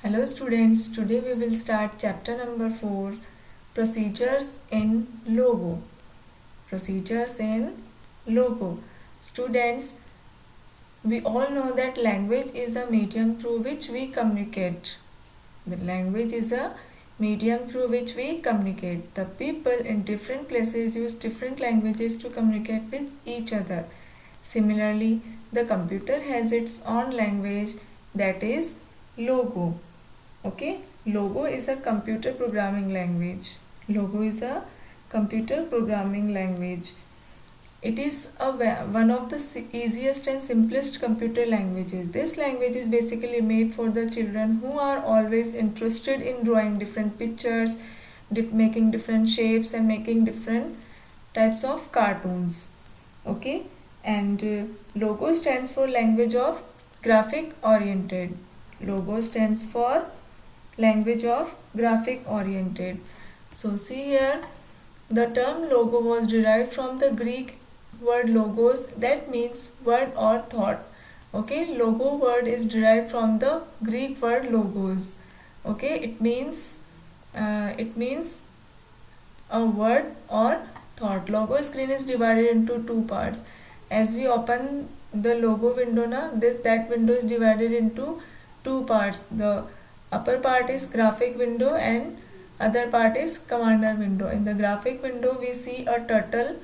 Hello students, today we will start chapter number 4, Procedures in Logo. Procedures in Logo. Students, we all know that language is a medium through which we communicate. The language is a medium through which we communicate. The people in different places use different languages to communicate with each other. Similarly, the computer has its own language, that is Logo. Okay, Logo is a computer programming language. Logo is a computer programming language. It is one of the easiest and simplest computer languages. This language is basically made for the children who are always interested in drawing different pictures, making different shapes and making different types of cartoons. Okay, and Logo stands for language of graphic oriented. Logo stands for language of graphic oriented. So see here, the term logo was derived from the Greek word logos, that means word or thought. Okay, logo word is derived from the Greek word logos. Okay, it means a word or thought. Logo screen is divided into two parts. As we open the logo window now, that window is divided into two parts. The upper part is graphic window and other part is commander window. In the graphic window we see a turtle,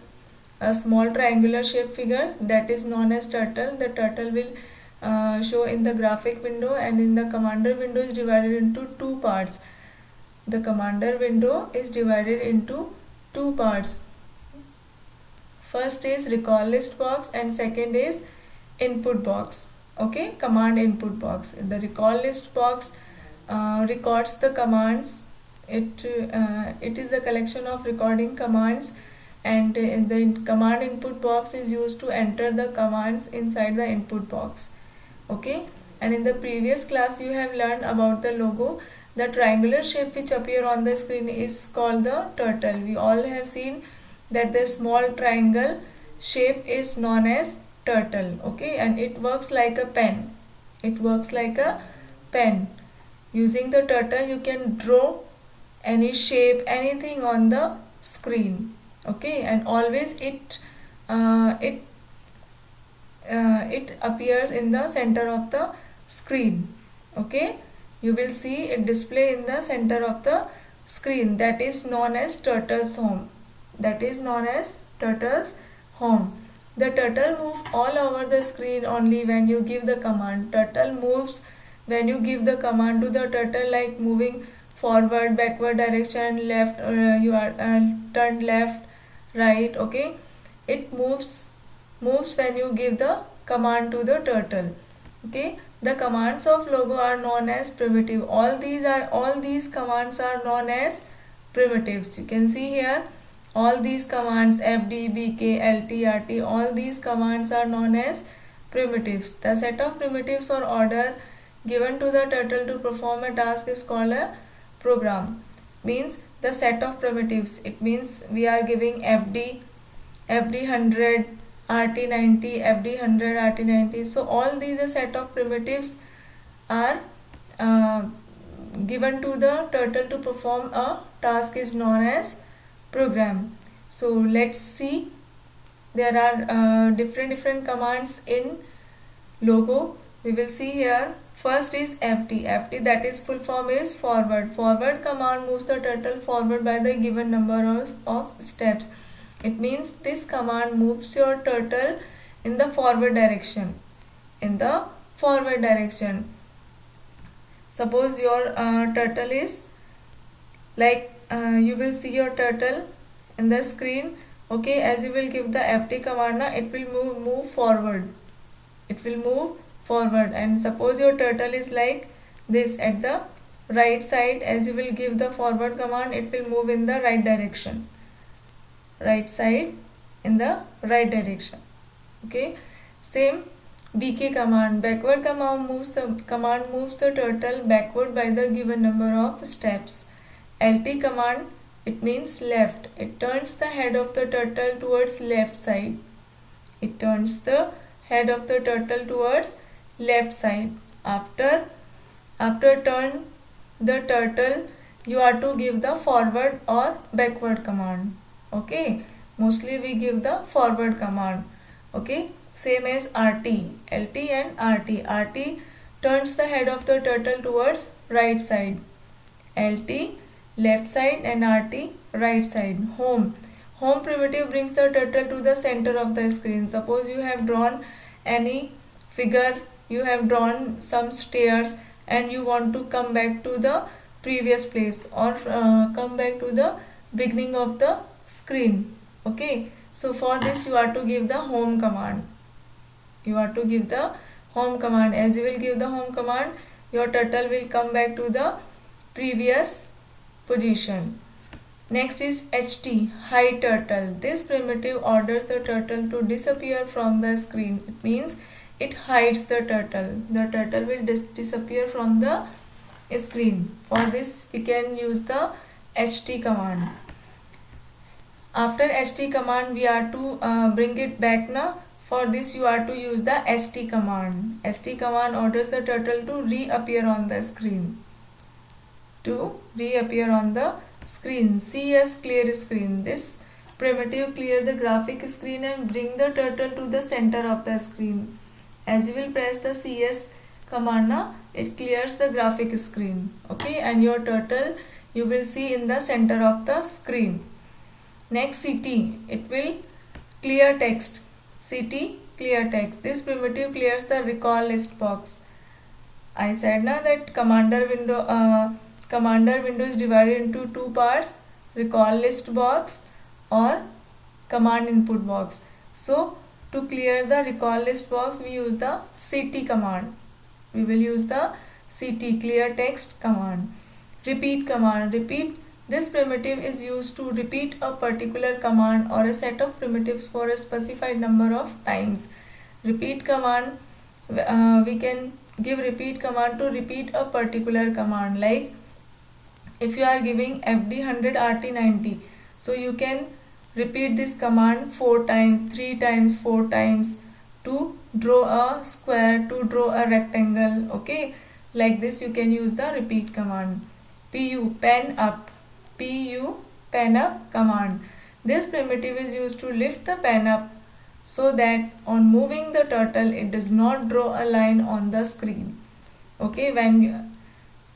a small triangular shaped figure that is known as turtle. The turtle will show in the graphic window, and in the commander window is divided into two parts. The commander window is divided into two parts. First is recall list box and second is input box. Okay, command input box. The recall list box records the commands. It is a collection of recording commands, and the command input box is used to enter the commands inside the input box. Okay, and in the previous class you have learned about the logo. The triangular shape which appear on the screen is called the turtle. We all have seen that the small triangle shape is known as turtle. Okay, and it works like a pen. It works like a pen. Using the turtle you can draw any shape, anything on the screen. Okay, and always it appears in the center of the screen. Okay, you will see it display in the center of the screen. That is known as turtle's home. That is known as turtle's home. The turtle moves all over the screen only when you give the command. Turtle moves when you give the command to the turtle, like moving forward, backward direction, left, you are turned left, right. Okay, it moves when you give the command to the turtle. Okay, the commands of logo are known as primitive. All these commands are known as primitives. You can see here all these commands, fd, bk, lt, rt, all these commands are known as primitives. The set of primitives or order given to the turtle to perform a task is called a program. Means the set of primitives. It means we are giving fd 100, rt 90, fd 100, rt 90. So all these a set of primitives are given to the turtle to perform a task is known as program. So let's see, there are different commands in logo. We will see here. First is FD. FD, that is full form is forward. Forward command moves the turtle forward by the given number of steps. It means this command moves your turtle in the forward direction. In the forward direction. Suppose your turtle is like you will see your turtle in the screen. Okay, as you will give the FD command, it will move forward. It will move forward. And suppose your turtle is like this at the right side, as you will give the forward command, it will move in the right direction. Right side in the right direction. Okay, same BK command. Backward command moves the turtle backward by the given number of steps. LT command, it means left. It turns the head of the turtle towards left side. It turns the head of the turtle towards left side. After turn the turtle, you are to give the forward or backward command. Okay, mostly we give the forward command. Okay, same as RT, LT and RT. RT turns the head of the turtle towards right side, LT left side, and RT right side. Home primitive brings the turtle to the center of the screen. Suppose you have drawn any figure, you have drawn some stairs, and you want to come back to the previous place, or come back to the beginning of the screen. Okay, so for this you are to give the home command. You are to give the home command. As you will give the home command, your turtle will come back to the previous position. Next is HT, hide turtle. This primitive orders the turtle to disappear from the screen. It means it hides the turtle. The turtle will disappear from the screen. For this we can use the HT command. After HT command we are to bring it back now. For this you are to use the ST command. ST command orders the turtle to reappear on the screen. CS clear screen. This primitive clear the graphic screen and bring the turtle to the center of the screen. As you will press the CS command now, it clears the graphic screen. Okay, and your turtle you will see in the center of the screen. Next CT, it will clear text. CT clear text. This primitive clears the recall list box. I said now that commander window is divided into two parts: recall list box or command input box. So to clear the recall list box we use the CT command. We will use the CT clear text command. Repeat command. Repeat. This primitive is used to repeat a particular command or a set of primitives for a specified number of times. Repeat command, we can give repeat command to repeat a particular command. Like if you are giving FD100 RT90, so you can repeat this command 4 times, 3 times, 4 times to draw a square, to draw a rectangle. Okay, like this you can use the repeat command. PU pen up. PU pen up command. This primitive is used to lift the pen up so that on moving the turtle it does not draw a line on the screen. Okay, when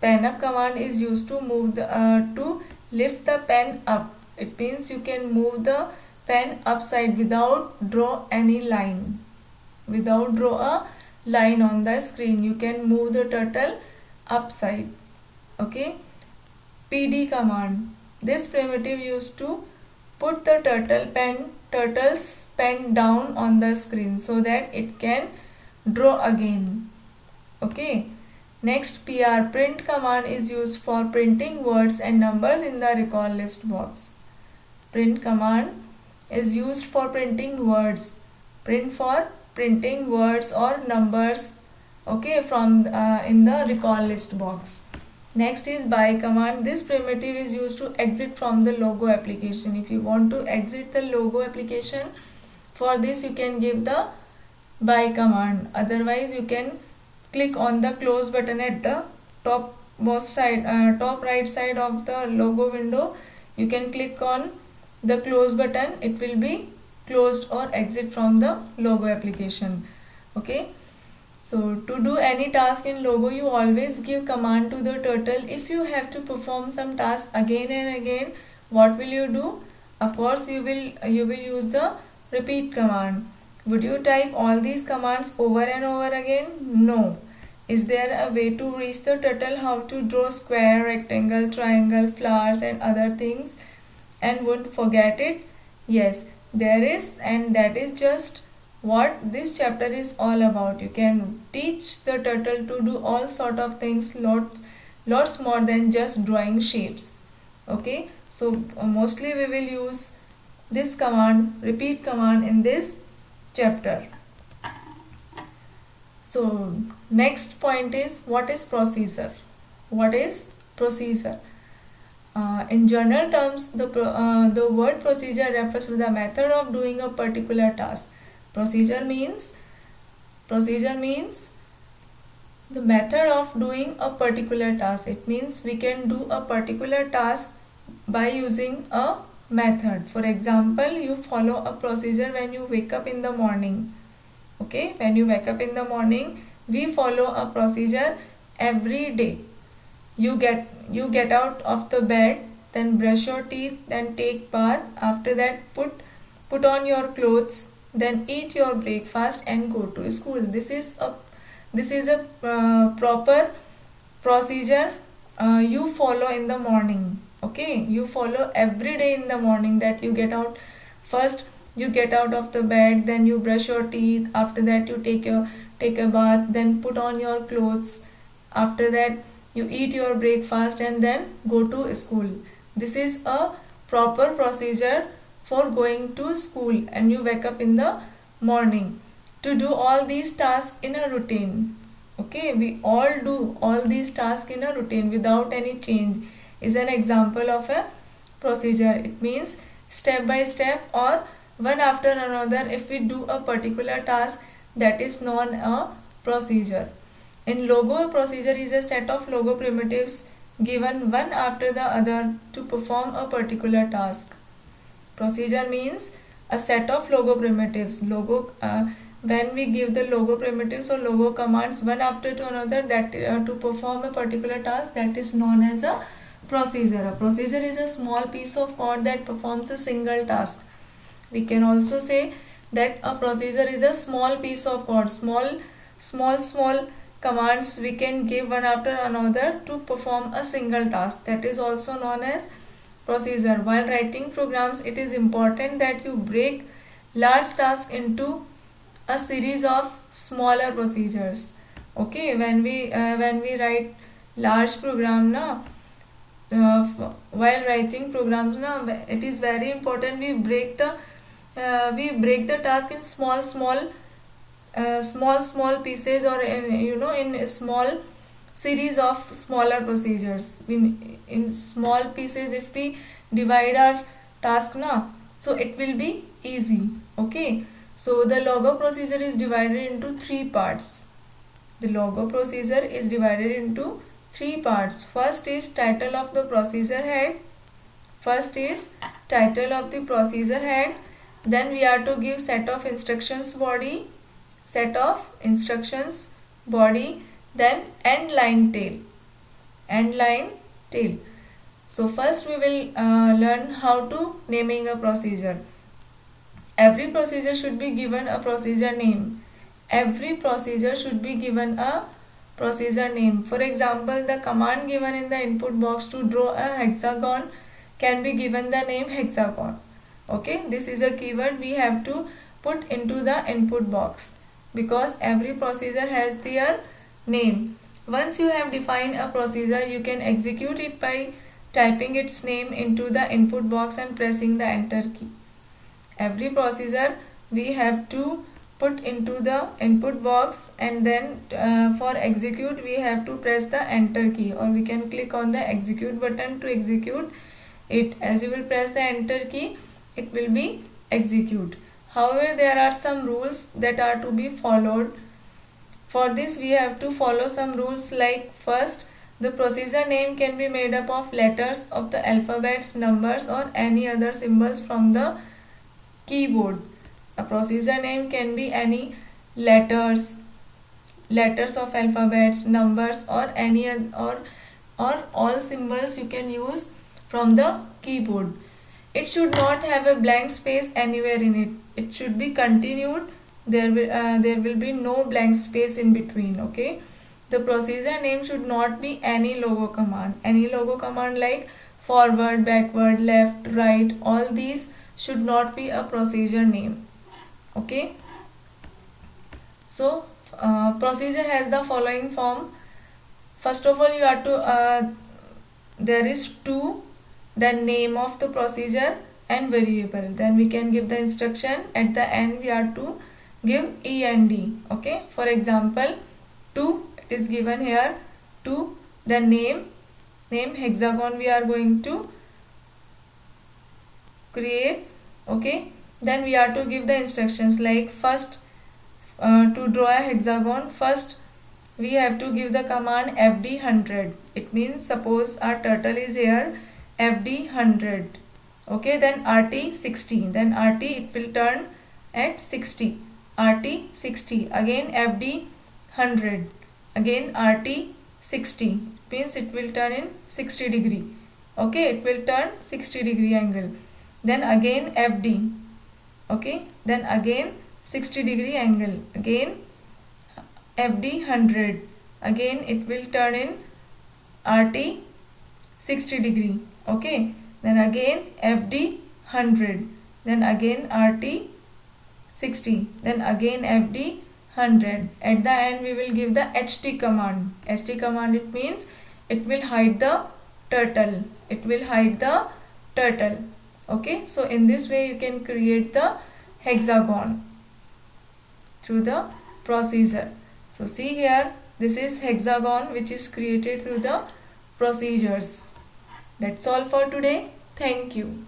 pen up command is used to move the to lift the pen up, it means you can move the pen upside without draw any line. Without draw a line on the screen, you can move the turtle upside. Okay. PD command. This primitive used to put the turtle's pen down on the screen so that it can draw again. Okay. Next, PR print command is used for printing words and numbers in the recall list box. Print command is used for printing words. Print for printing words or numbers, okay, from in the recall list box. Next is by command. This primitive is used to exit from the logo application. If you want to exit the logo application, for this you can give the by command. Otherwise you can click on the close button at the top right side of the logo window. You can click on the close button. It will be closed or exit from the logo application. Okay. So to do any task in logo, you always give command to the turtle. If you have to perform some task again and again, what will you do? Of course, you will use the repeat command. Would you type all these commands over and over again? No. Is there a way to reach the turtle how to draw square, rectangle, triangle, flowers and other things and won't forget it? Yes, there is, and that is just what this chapter is all about. You can teach the turtle to do all sort of things, lots more than just drawing shapes. Okay, so mostly we will use this command, repeat command, in this chapter. So next point is, what is procedure? What is procedure? In general terms, the word procedure refers to the method of doing a particular task. Procedure means The method of doing a particular task. It means we can do a particular task by using a method. For example, you follow a procedure when you wake up in the morning. Okay, when you wake up in the morning, we follow a procedure every day. You get out of the bed, then brush your teeth, then take bath. After that, put on your clothes, then eat your breakfast and go to school. This is a proper procedure you follow in the morning. Okay, you follow every day in the morning, that you get out. First you get out of the bed, then you brush your teeth. After that, you take a bath, then put on your clothes. After that, you eat your breakfast and then go to school. This is a proper procedure for going to school, and you wake up in the morning to do all these tasks in a routine. Okay, we all do all these tasks in a routine without any change, is an example of a procedure. It means step by step or one after another. If we do a particular task, that is known a procedure. In Logo, a procedure is a set of Logo primitives given one after the other to perform a particular task. Procedure means a set of Logo primitives. When we give the Logo primitives or Logo commands one after to another, that to perform a particular task, that is known as a procedure. A procedure is a small piece of code that performs a single task. We can also say that a procedure is a small piece of code, small commands we can give one after another to perform a single task. That is also known as procedure. While writing programs, it is important that you break large tasks into a series of smaller procedures. Okay, when we write large program now, while writing programs now, it is very important we break the task in small pieces, or in a small series of smaller procedures. In small pieces, if we divide our task now, so it will be easy. Okay, so the Logo procedure is divided into three parts. The Logo procedure is divided into three parts. First is title of the procedure head. Then we are to give set of instructions body, then end line tail. So first we will learn how to naming a procedure. Every procedure should be given a procedure name. For example, the command given in the input box to draw a hexagon can be given the name hexagon. Okay, this is a keyword we have to put into the input box, because every procedure has their name. Once you have defined a procedure, you can execute it by typing its name into the input box and pressing the enter key. Every procedure we have to put into the input box, and then for execute we have to press the enter key, or we can click on the execute button to execute it. As you will press the enter key, it will be execute. However, there are some rules that are to be followed. For this we have to follow some rules, like first, the procedure name can be made up of letters of the alphabets, numbers, or any other symbols from the keyboard. A procedure name can be any letters of alphabets, numbers, or any or all symbols you can use from the keyboard. It should not have a blank space anywhere in it. It should be continued. There will be no blank space in between. Okay. The procedure name should not be any Logo command. Any Logo command like forward, backward, left, right, all these should not be a procedure name. Okay. So procedure has the following form. First of all, you have to there is to, then name of the procedure and variable. Then we can give the instruction. At the end, we have to give END. Okay. For example, to, it is given here, to, the name hexagon we are going to create. Okay. Then we are to give the instructions, like first, to draw a hexagon, first we have to give the command fd 100. It means suppose our turtle is here, fd 100. Okay, then rt 60, then rt it will turn at 60, rt 60, again fd 100, again rt 60, means it will turn in 60 degree. Okay, it will turn 60 degree angle. Then again fd. Okay, then again 60 degree angle, again fd 100, again it will turn in rt 60 degree. Okay, then again fd 100, then again rt 60, then again fd 100. At the end we will give the ht command. Ht command, it means it will hide the turtle, it will hide the turtle. Okay, so in this way you can create the hexagon through the procedure. So see here, this is hexagon which is created through the procedures. That's all for today. Thank you.